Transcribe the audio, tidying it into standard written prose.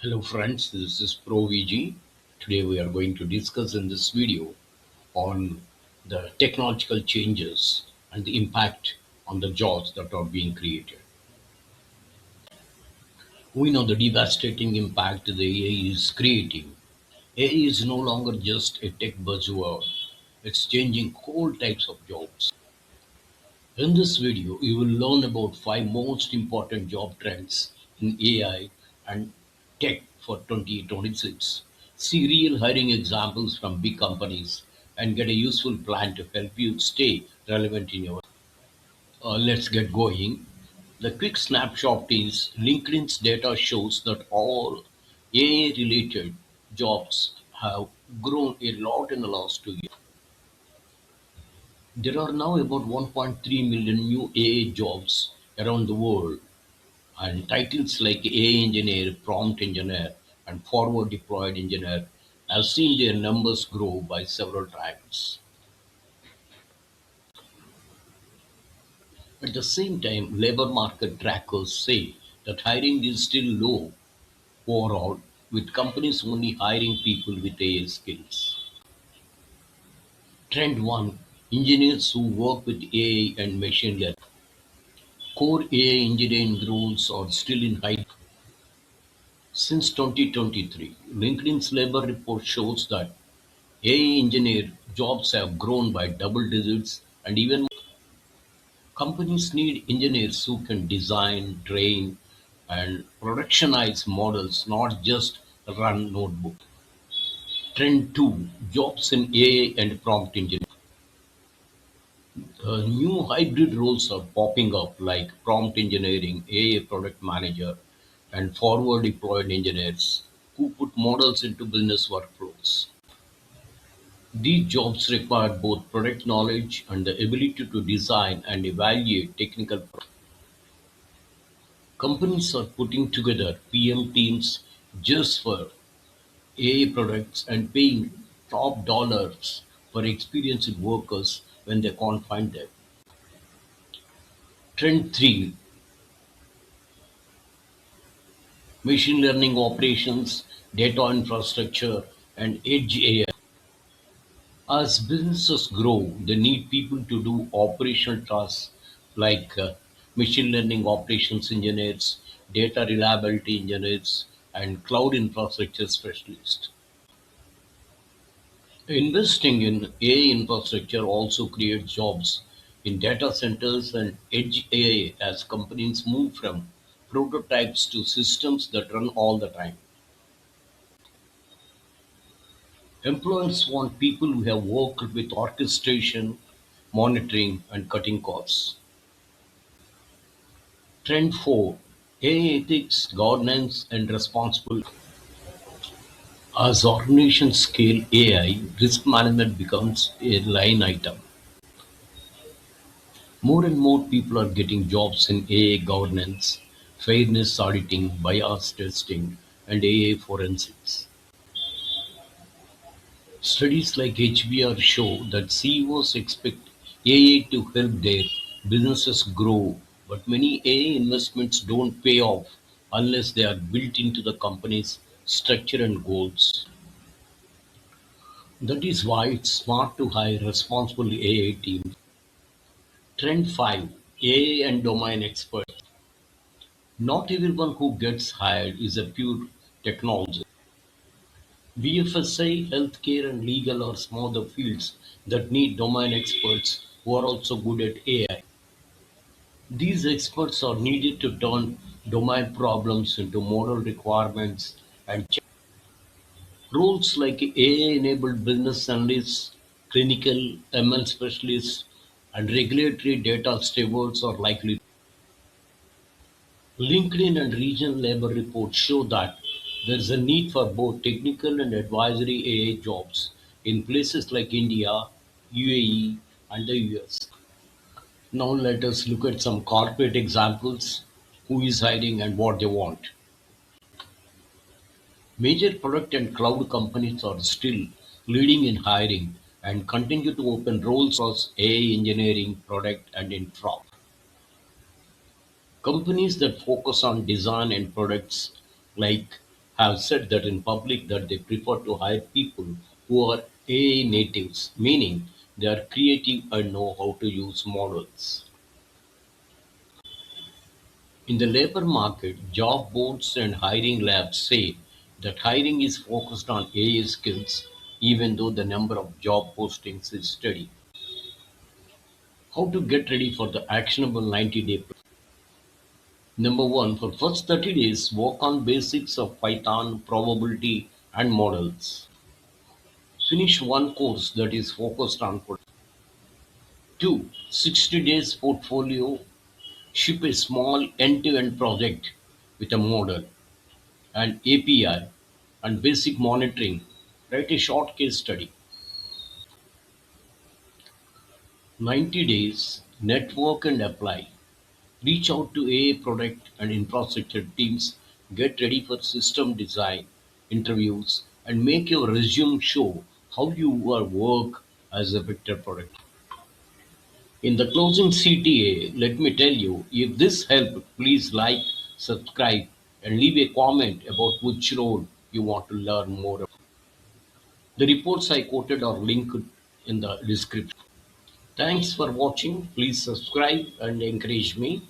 Hello friends, this is ProVG. Today we are going to discuss in this video on the technological changes and the impact on the jobs that are being created. We know the devastating impact the AI is creating. AI is no longer just a tech buzzword, it's changing whole types of jobs. In this video, you will learn about 5 most important job trends in AI and tech for 2026. See real hiring examples from big companies and get a useful plan to help you stay relevant in your. Let's get going. The quick snapshot is LinkedIn's data shows that all AI related jobs have grown a lot in the last 2 years. There are now about 1.3 million new AI jobs around the world, and titles like AI engineer, prompt engineer, and forward deployed engineer have seen their numbers grow by several times. At the same time, labor market trackers say that hiring is still low overall, with companies only hiring people with AI skills. Trend 1: Engineers who work with AI and machine learning. Core AI engineering roles are still in high. Since 2023, LinkedIn's labor report shows that AI engineer jobs have grown by double digits, and even more. Companies need engineers who can design, train, and productionize models, not just run notebooks. Trend 2: Jobs in AI and prompt engineering. New hybrid roles are popping up like prompt engineering, AI product manager, and forward deployed engineers who put models into business workflows. These jobs require both product knowledge and the ability to design and evaluate technical products. Companies are putting together PM teams just for AI products and paying top dollars for experienced workers when they can't find them. Trend 3: Machine learning operations, data infrastructure, and edge AI. As businesses grow, they need people to do operational tasks like machine learning operations engineers, data reliability engineers, and cloud infrastructure specialists. Investing in AI infrastructure also creates jobs in data centers and edge AI as companies move from prototypes to systems that run all the time. Employers want people who have worked with orchestration, monitoring, and cutting costs. Trend 4: AI ethics, governance, and responsibility. As organizations scale AI, risk management becomes a line item. More and more people are getting jobs in AI governance, fairness auditing, bias testing, and AI forensics. Studies like HBR show that CEOs expect AI to help their businesses grow, but many AI investments don't pay off unless they are built into the company's structure and goals. That is why it's smart to hire responsible AI teams. Trend 5: AI and domain experts. Not everyone who gets hired is a pure technologist. BFSI, healthcare, and legal are some of the fields that need domain experts who are also good at AI. These experts are needed to turn domain problems into model requirements and roles like AI-enabled business analysts, clinical ML specialists, and regulatory data stewards are likely. LinkedIn and regional labor reports show that there is a need for both technical and advisory AI jobs in places like India, UAE, and the US. Now let us look at some corporate examples: who is hiring and what they want. Major product and cloud companies are still leading in hiring and continue to open roles across AI engineering, product, and infra. Companies that focus on design and products like have said that in public that they prefer to hire people who are AI natives, meaning they are creative and know how to use models. In the labor market, job boards and hiring labs say that hiring is focused on AI skills, even though the number of job postings is steady. How to get ready for the actionable 90-day plan. Number one, for first 30 days, work on basics of Python, probability, and models. Finish one course that is focused on product. 2. 60 days portfolio. Ship a small end-to-end project with a model and API and basic monitoring. Write a short case study. 90 days. Network and apply. Reach out to AI product and infrastructure teams, get ready for system design, interviews, and make your resume show how you work as a Vector product. In the closing CTA, let me tell you, if this helped, please like, subscribe, and leave a comment about which role you want to learn more about. The reports I quoted are linked in the description. Thanks for watching. Please subscribe and encourage me.